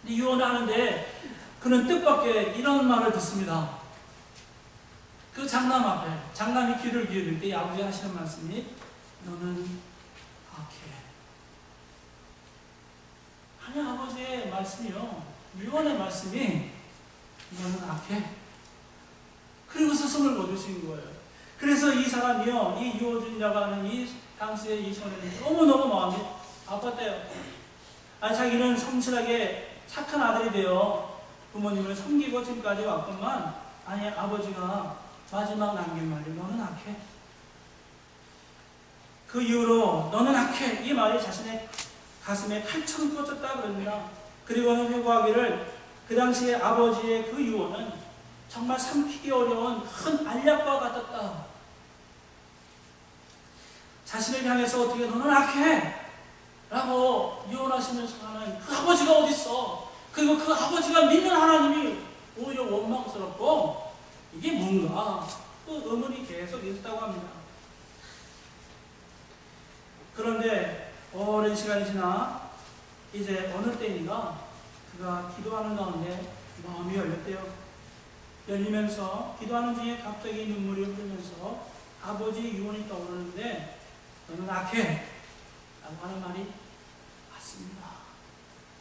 유언을 하는데 그는 뜻밖의 이런 말을 듣습니다. 그 장남 앞에, 장남이 귀를 기울일 때 아버지가 하시는 말씀이 너는 악해. 하나님 아버지의 말씀이요, 유언의 말씀이 너는 악해. 그리고 스승을 거두신 거예요. 그래서 이 사람이요, 이 유호준이라고 하는 이 당시의 이 소년이 너무너무 마음이 아팠대요. 자기는 성실하게 착한 아들이 되어 부모님을 섬기고 지금까지 왔건만, 아니 아버지가 마지막 남긴 말이 너는 악해. 그 이후로 너는 악해, 이 말이 자신의 가슴에 칼처럼 꽂혔다 그럽니다. 그리고는 회고하기를 그 당시에 아버지의 그 유언은 정말 삼키기 어려운 큰 알약과 같았다. 자신을 향해서 어떻게 너는 악해 라고 유언하시면서 하는 그 아버지가 어디 있어. 그리고 그 아버지가 믿는 하나님이 오히려 원망스럽고 이게 뭔가 또 의문이 계속 있었다고 합니다. 그런데 오랜 시간이 지나 이제 어느 때인가 그가 기도하는 가운데 마음이 열렸대요. 열리면서 기도하는 중에 갑자기 눈물이 흐르면서 아버지의 유언이 떠오르는데 너는 악해 라고 하는 말이 맞습니다.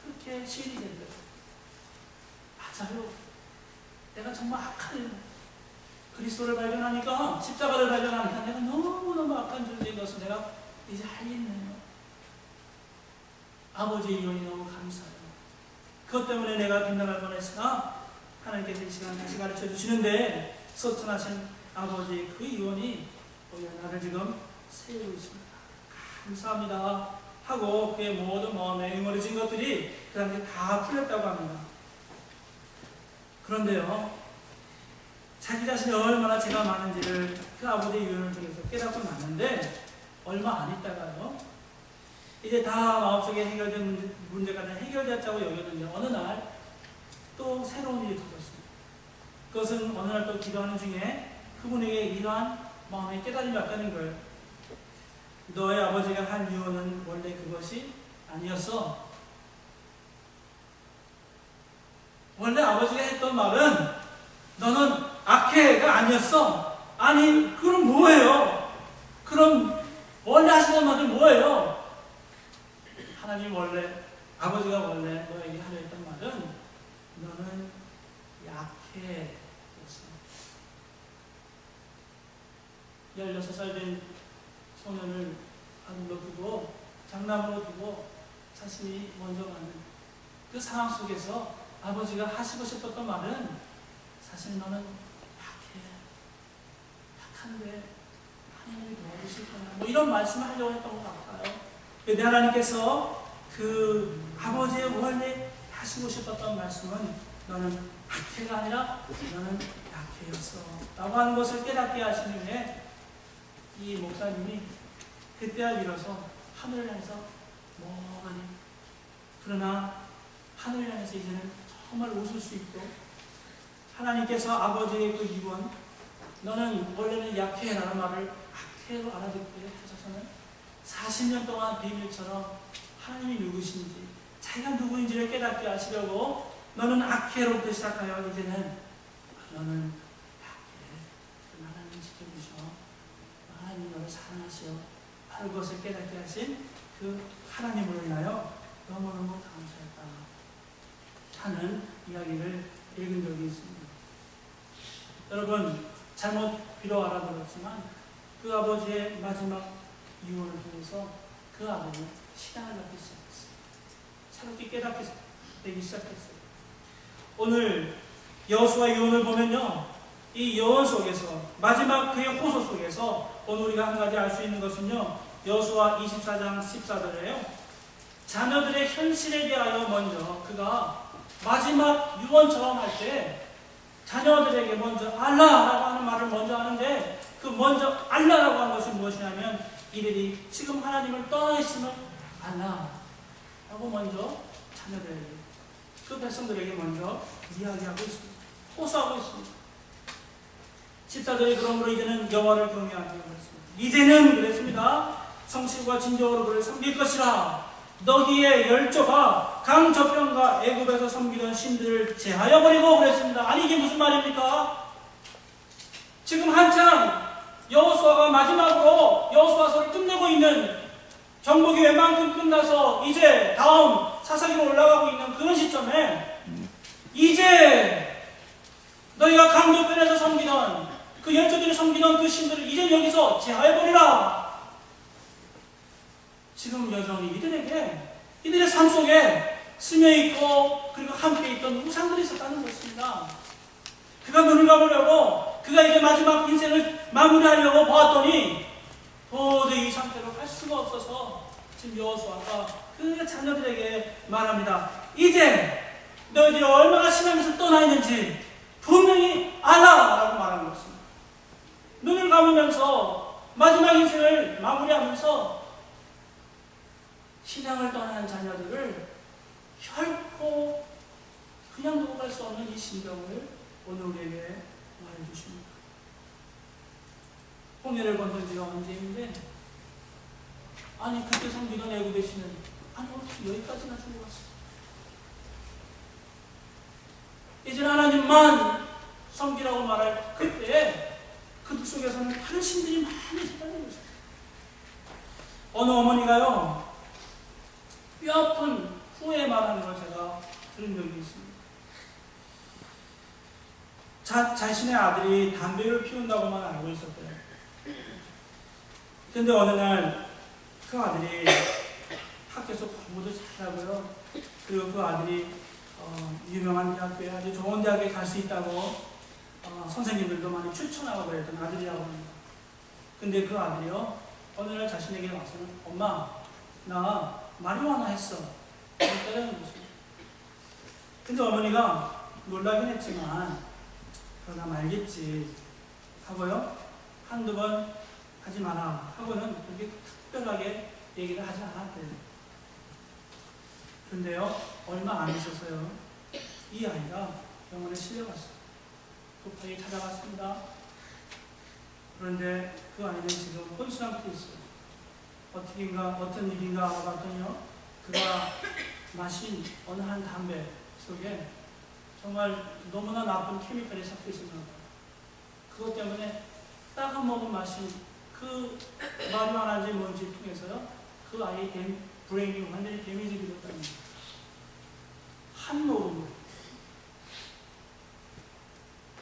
그렇게 시인이 되더라고요. 맞아요. 내가 정말 악한 그리스도를 발견하니까, 십자가를 발견하니까 내가 너무너무 악한 존재인 것을 내가 이제 알겠네요. 아버지의 유언이 너무 감사해요. 그것 때문에 내가 빗나갈 뻔했으나 하나님께서 이 시간 다시 가르쳐 주시는데 서천하신 아버지의 그 유언이 오히려 나를 지금 세우고 있습니다. 감사합니다 하고 그의 모든 마음에 응어리진 것들이 그 당시에 다 풀렸다고 합니다. 그런데요, 자기 자신이 얼마나 죄가 많은지를 그 아버지의 유언을 통해서 깨닫고 났는데 얼마 안 있다가요, 이제 다 마음속에 해결된 문제가 다 해결됐다고 여겼는데 어느 날 또 새로운 일이 터졌습니다. 그것은 어느 날 또 기도하는 중에 그분에게 이러한 마음의 깨달음이 왔다는 거예요. 너의 아버지가 한 유언은 원래 그것이 아니었어. 원래 아버지가 했던 말은 너는 악해가 아니었어. 아니 그럼 뭐예요? 그럼 원래 하시던 말은 뭐예요? 하나님 원래, 아버지가 원래 너에게 하려 했던 말은 너는 약해 였어. 16살 된 소년을 아들로 두고, 장남으로 두고 자신이 먼저 가는 그 상황 속에서 아버지가 하시고 싶었던 말은 사실 너는 약한데 하나님이 도와주실 거야, 뭐 이런 말씀을 하려고 했던 것 같아요. 근데 하나님께서 그 아버지의 원래 하시고 싶었던 말씀은 너는 악해가 아니라 너는 약해였어 라고 하는 것을 깨닫게 하신 후에 이 목사님이 그때야 비로소 하늘을 향해서 멍하니, 그러나 하늘을 향해서 이제는 정말 웃을 수 있고, 하나님께서 아버지의 그 유언 너는 원래는 약해라는 말을 악해로 알아듣게 하셔서는 40년 동안 비밀처럼 하나님이 누구신지, 자기가 누구인지를 깨닫게 하시려고 너는 악해로부터 시작하여 이제는 너는 약해, 하나님 지켜주셔, 하나님 너를 사랑하시어 하는 것을 깨닫게 하신 그 하나님을 인하여 너무너무 감사했다 하는 이야기를 읽은 적이 있습니다. 여러분, 잘못 비록 알아들었지만 그 아버지의 마지막 유언을 통해서 그 아버지는 신앙을 갖기 시작했어요. 새롭게 깨닫게 되기 시작했어요. 오늘 여호수아의 유언을 보면요, 이 유언 속에서, 마지막 그의 호소 속에서 오늘 우리가 한 가지 알 수 있는 것은요, 여호수아 24장 14절이에요. 자녀들의 현실에 대하여 먼저 그가 마지막 유언처럼 할 때 자녀들에게 먼저 알라라고 하는 말을 먼저 하는데, 그 먼저 알라라고 하는 것이 무엇이냐면 이들이 지금 하나님을 떠나 있음을 알라라고 먼저 자녀들에게, 그 백성들에게 먼저 이야기하고 있습니다. 호소하고 있습니다. 14절에 그러므로 이제는 여호와를 경외하게 하였습니다. 이제는 그랬습니다. 성실과 진정으로 그를 섬길 것이라. 너희의 열조가 강저편과 애굽에서 신들을 제하여 버리고 그랬습니다. 아니 이게 무슨 말입니까? 지금 한창 여호수아가 마지막으로 여호수아서를 끝내고 있는 정복이 웬만큼 끝나서 이제 다음 사사기로 올라가고 있는 그런 시점에 이제 너희가 강도편에서 섬기던 그 열조들이 섬기던 그 신들을 이제 여기서 제하해버리라. 지금 여전히 이들의 삶 속에 스며있고 그리고 함께 있던 우상들이 있었다는 것입니다. 그가 눈을 감으려고 그가 이제 마지막 인생을 마무리하려고 보았더니 도저히 이 상태로 갈 수가 없어서 지금 여호수아가 그 자녀들에게 말합니다. 이제 너희들이 얼마나 신앙에서 떠나 있는지 분명히 알아라고 말하는 것입니다. 눈을 감으면서 마지막 인생을 마무리하면서 신앙을 떠나는 자녀들을 결코 그냥 두고 갈 수 없는 이 신경을 오늘 우리에게 말해주십니다. 홍해를 건넌 지가 언제인데 아니 그때 섬기던 애굽의 신은 아니 어떻게 여기까지나 주고 갔어. 이제 하나님만 섬기라고 말할 그때 그들 속에서는 다른 신들이 많이 있었다는 것입니다. 어느 어머니가요 뼈아픈 후에 말하는 걸 제가 들은 적이 있습니다. 자신의 아들이 담배를 피운다고만 알고 있었대요. 근데 어느 날 그 아들이 학교에서 공부도 잘하고요. 그리고 그 아들이 유명한 대학교에 아주 좋은 대학에 갈 수 있다고 선생님들도 많이 추천하고 그랬던 아들이라고 합니다. 근데 그 아들이요 어느 날 자신에게 와서는 엄마 나 마리화나 했어. 그랬다는 것입니다. 근데 어머니가 놀라긴 했지만 그러나 말겠지 하고요 한두 번 하지 마라 하고는 그렇게 특별하게 얘기를 하지 않았대요. 근데요 얼마 안 있어서요 이 아이가 병원에 실려갔어요. 급하게 찾아갔습니다. 그런데 그 아이는 지금 혼수 상태에 있어요. 어떤 일인가 알아봤더니요 그가 마신 어느 한 담배 속에 정말 너무나 나쁜 케미컬이 섞여 있었나 봐요. 그것 때문에 딱 한 모금 마신 그 마리화나인지 뭔지 통해서요 그 아이의 브레인이 완전히 데미지가 됐다는 거예요. 한 모금으로.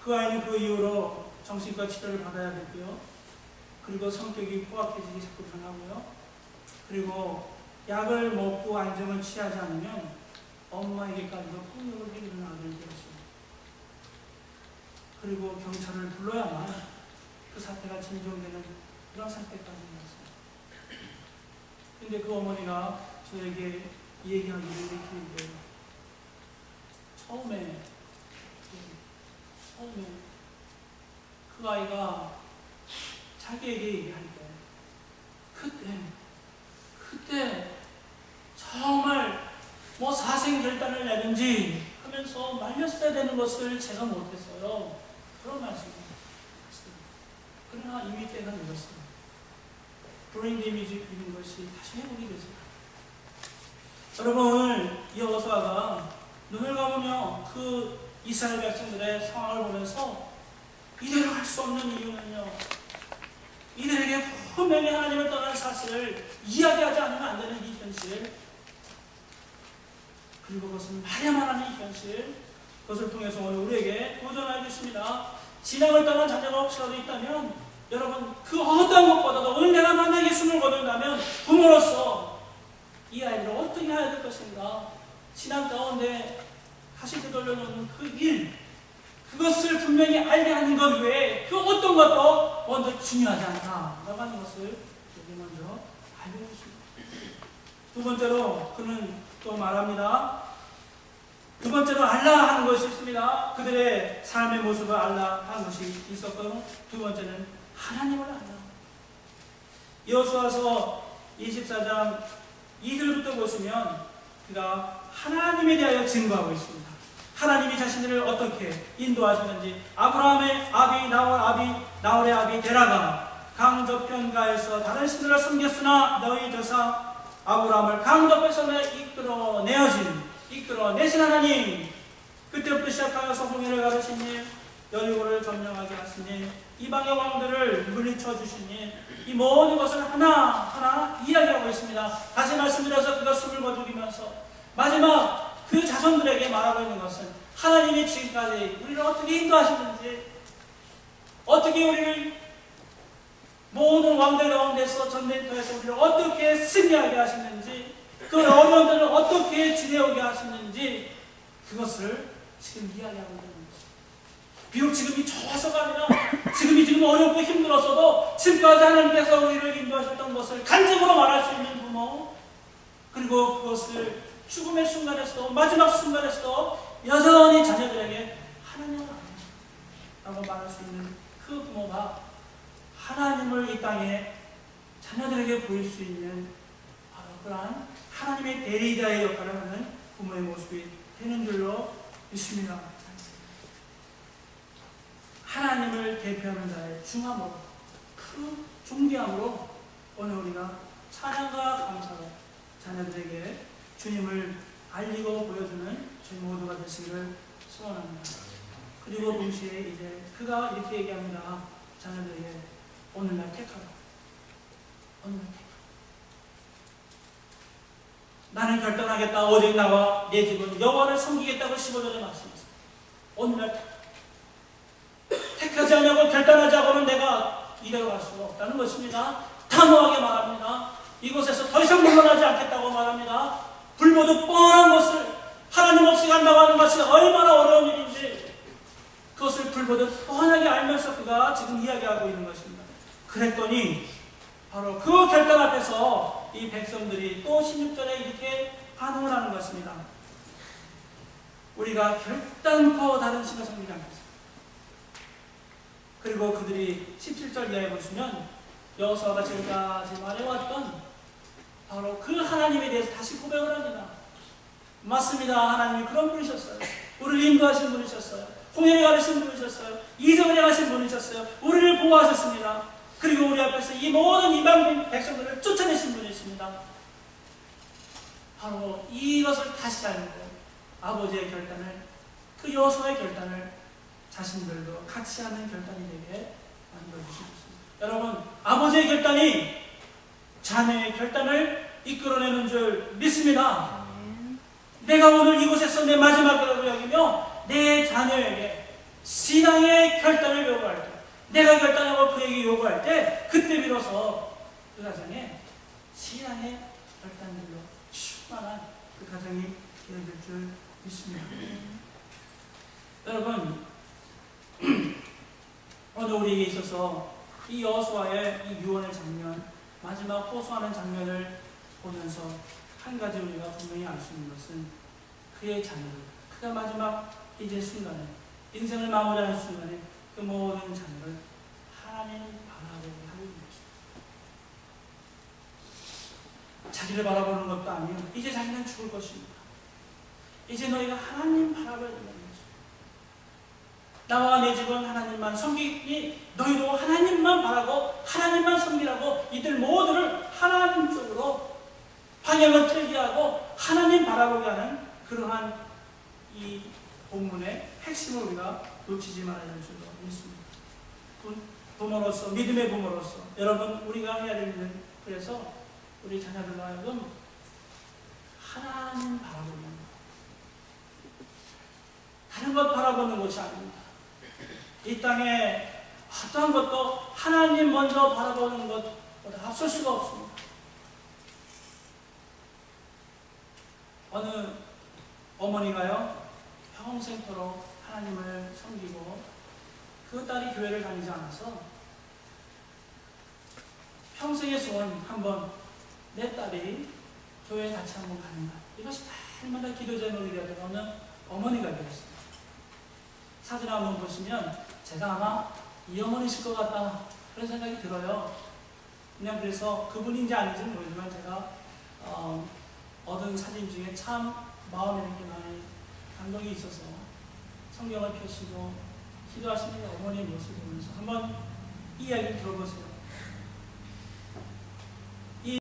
그 아이는 그 이후로 정신과 치료를 받아야 됐고요. 그리고 성격이 포악해지기 자꾸 변하고요. 그리고 약을 먹고 안정을 취하지 않으면 엄마에게까지도 폭력을 행하는 아들이 되었습니다. 그리고 경찰을 불러야만 그 사태가 진정되는 그런 상태까지 왔습니다. 근데 그 어머니가 저에게 얘기하기를 이렇게 얘기해요. 처음에 그 아이가 자기에게 얘기할 때 그때 정말 뭐 사생결단을 내든지 하면서 말렸어야 되는 것을 제가 못했어요. 그런 말씀입니다. 그러나 이미 때가 늦었어요. 브레인 데미지 입은 것이 다시 회복이 되죠. 여러분 오늘 여호수아가 눈을 감으며 그 이스라엘 백성들의 상황을 보면서 이대로 할 수 없는 이유는요. 이들에게 분명히 하나님을 떠난 사실을 이야기하지 않으면 안 되는 이 현실, 그리고 그것은 말야만 하는 이 현실, 그것을 통해서 오늘 우리에게 도전하고 있습니다. 신앙을 떠난 자녀가 혹시라도 있다면 여러분 그 어떤 것보다도 오늘 내가 만약에 예수를 거둔다면 부모로서 이 아이를 어떻게 해야 될 것인가, 신앙 가운데 다시 되돌려놓는 그 일, 그것을 분명히 알게 하는 것 외에 그 어떤 것도 먼저 중요하지 않다라고 하는 것을 여기 먼저 알려주십니다. 두 번째로 그는 또 말합니다. 두 번째로 알라 하는 것이 있습니다. 그들의 삶의 모습을 알라 하는 것이 있었고, 두 번째는 하나님을 알라. 여호수아서 24장 2절부터 보시면 그가 하나님에 대하여 증거하고 있습니다. 하나님이 자신들을 어떻게 인도하시는지, 아브라함의 아비 나홀의 아비 데라가 강저편가에서 다른 신들을 섬겼으나 너희 조상 아브라함을 강저편에서 이끌어내신 하나님, 그때부터 시작하여서 홍해를 가르시니 여리고를 점령하게 하시니 이방의 왕들을 물리쳐 주시니 이 모든 것을 하나하나 이야기하고 있습니다. 다시 말씀드려서 그가 숨을 거두기면서 마지막 그 자손들에게 말하고 있는 것은 하나님이 지금까지 우리를 어떻게 인도하시는지, 어떻게 우리를 모든 왕들 가운데서 전쟁터에서 우리를 어떻게 승리하게 하시는지, 그 어려움들을 어떻게 지내오게 하시는지, 그것을 지금 이야기하고 있는 것입니다. 비록 지금이 좋아서가 아니라 지금 어렵고 힘들었어도 지금까지 하나님께서 우리를 인도하셨던 것을 간증으로 말할 수 있는 부모, 그리고 그것을 죽음의 순간에서도, 마지막 순간에서도 여전히 자녀들에게 하나님은 아니라고 말할 수 있는 그 부모가 하나님을 이 땅에 자녀들에게 보일 수 있는 바로 그러한 하나님의 대리자의 역할을 하는 부모의 모습이 되는 줄로 믿습니다. 하나님을 대표하는 자의 중함으로, 그 존귀함으로 오늘 우리가 찬양과 감사로 자녀들에게 주님을 알리고 보여주는 저희 모두가 되시기를 소원합니다. 그리고 동시에 이제 그가 이렇게 얘기합니다. 자녀들에게 오늘날 택하라. 오늘날 택하라. 나는 결단하겠다. 오직 나와 내 집은 여호와를 섬기겠다고 15절에 말씀했습니다. 오늘날 택하라. 택하지 않냐고 결단하지 않고는 내가 이대로 갈 수가 없다는 것입니다. 단호하게 말합니다. 이곳에서 더 이상 물러나지 않겠다고 말합니다. 불보듯 뻔한 것을 하나님 없이 간다고 하는 것이 얼마나 어려운 일인지 그것을 불보듯 뻔하게 알면서 그가 지금 이야기하고 있는 것입니다. 그랬더니 바로 그 결단 앞에서 이 백성들이 또 16절에 이렇게 반응을 하는 것입니다. 우리가 결단코 다른 신을 섬기지 않겠습니다. 그리고 그들이 17절 이하에 보시면 여호수아가 지금까지 말해왔던 바로 그 하나님에 대해서 다시 고백을 합니다. 맞습니다. 하나님이 그런 분이셨어요. 우리를 인도하신 분이셨어요. 홍해를 가르신 분이셨어요. 이적을 행하신 분이셨어요. 우리를 보호하셨습니다. 그리고 우리 앞에서 이 모든 이방 백성들을 쫓아내신 분이십니다. 바로 이것을 다시 알고 아버지의 결단을, 그 여호수아의 결단을 자신들도 같이 하는 결단이 되게 만들어주셨습니다. 여러분, 아버지의 결단이 자녀의 결단을 이끌어내는 줄 믿습니다. 내가 오늘 이곳에서 내 마지막이라고 여기며 내 자녀에게 신앙의 결단을 요구할 때, 내가 결단하고 그에게 요구할 때, 그때 비로소 그 가정에 신앙의 결단들로 충만한 그 가정이 되어질 줄 믿습니다. 여러분, 오늘 우리에게 있어서 이 여호수아의 이 유언의 장면, 마지막 호소하는 장면을 보면서 한 가지 우리가 분명히 알 수 있는 것은 그의 자녀들, 그가 마지막 이제 순간에, 인생을 마무리하는 순간에 그 모든 자녀를 하나님 바라보게 하는 것입니다. 자기를 바라보는 것도 아니요, 이제 자기는 죽을 것입니다. 이제 너희가 하나님 바라봐야 된다는 것입니다. 나와 내 집은 하나님만 섬기니 너희도 하나님만 바라고 하나님만 섬기라고 이들 모두를 하나님 쪽으로 방향을 틀게 하고 하나님 바라보게 하는 그러한 이 본문의 핵심을 우리가 놓치지 말아야 될 줄로 믿습니다. 부모로서, 믿음의 부모로서 여러분, 우리가 해야 될 일은, 그래서 우리 자녀들로 하여금 하나님 바라보는 것, 다른 것 바라보는 것이 아닙니다. 이 땅에 어떠한 것도 하나님 먼저 바라보는 것보다 앞설 수가 없습니다. 어느 어머니가요, 평생토록 하나님을 섬기고 그 딸이 교회를 다니지 않아서 평생의 소원, 한번 내 딸이 교회에 같이 한번 가는가, 이것이 날마다 기도 제목이 되었던 어느 어머니가 되었습니다. 사진 한번 보시면 제가 아마 이 어머니실 것 같다, 그런 생각이 들어요. 그냥 그래서 그분인지 아닌지는 모르지만 제가 얻은 사진 중에 참 마음에 이렇게 많이 감동이 있어서 성경을 펴시고 기도하시는 어머니의 모습을 보면서 한번 이 이야기를 들어보세요.